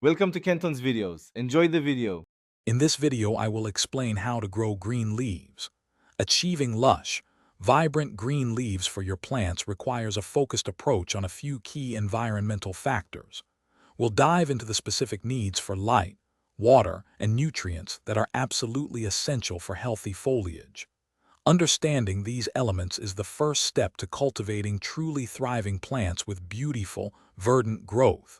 Welcome to Kenton's videos. Enjoy the video. In this video, I will explain how to grow green leaves. Achieving lush, vibrant green leaves for your plants requires a focused approach on a few key environmental factors. We'll dive into the specific needs for light, water, and nutrients that are absolutely essential for healthy foliage. Understanding these elements is the first step to cultivating truly thriving plants with beautiful, verdant growth.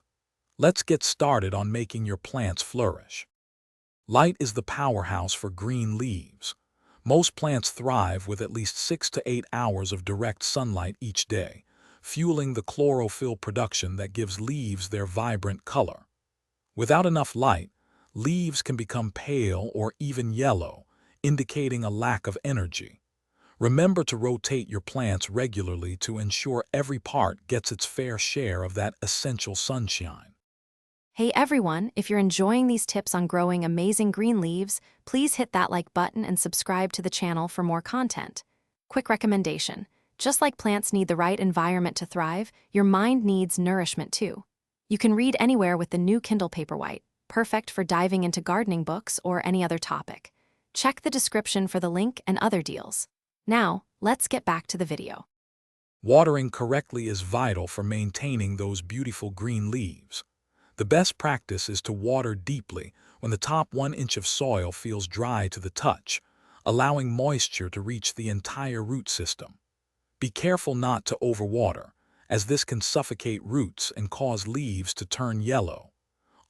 Let's get started on making your plants flourish. Light is the powerhouse for green leaves. Most plants thrive with at least 6 to 8 hours of direct sunlight each day, fueling the chlorophyll production that gives leaves their vibrant color. Without enough light, leaves can become pale or even yellow, indicating a lack of energy. Remember to rotate your plants regularly to ensure every part gets its fair share of that essential sunshine. Hey everyone, if you're enjoying these tips on growing amazing green leaves, please hit that like button and subscribe to the channel for more content. Quick recommendation: just like plants need the right environment to thrive, your mind needs nourishment too. You can read anywhere with the new Kindle Paperwhite, perfect for diving into gardening books or any other topic. Check the description for the link and other deals. Now, let's get back to the video. Watering correctly is vital for maintaining those beautiful green leaves. The best practice is to water deeply when the top 1 inch of soil feels dry to the touch, allowing moisture to reach the entire root system. Be careful not to overwater, as this can suffocate roots and cause leaves to turn yellow.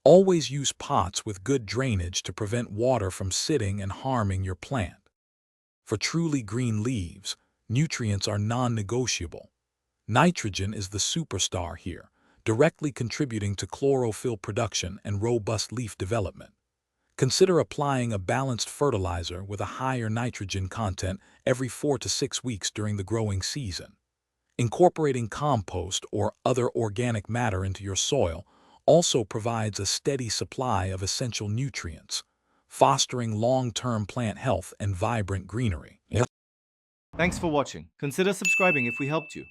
Always use pots with good drainage to prevent water from sitting and harming your plant. For truly green leaves, nutrients are non-negotiable. Nitrogen is the superstar here, directly contributing to chlorophyll production and robust leaf development. Consider applying a balanced fertilizer with a higher nitrogen content every 4 to 6 weeks during the growing season. Incorporating compost or other organic matter into your soil also provides a steady supply of essential nutrients, fostering long-term plant health and vibrant greenery. Thanks for watching. Consider subscribing if we helped you.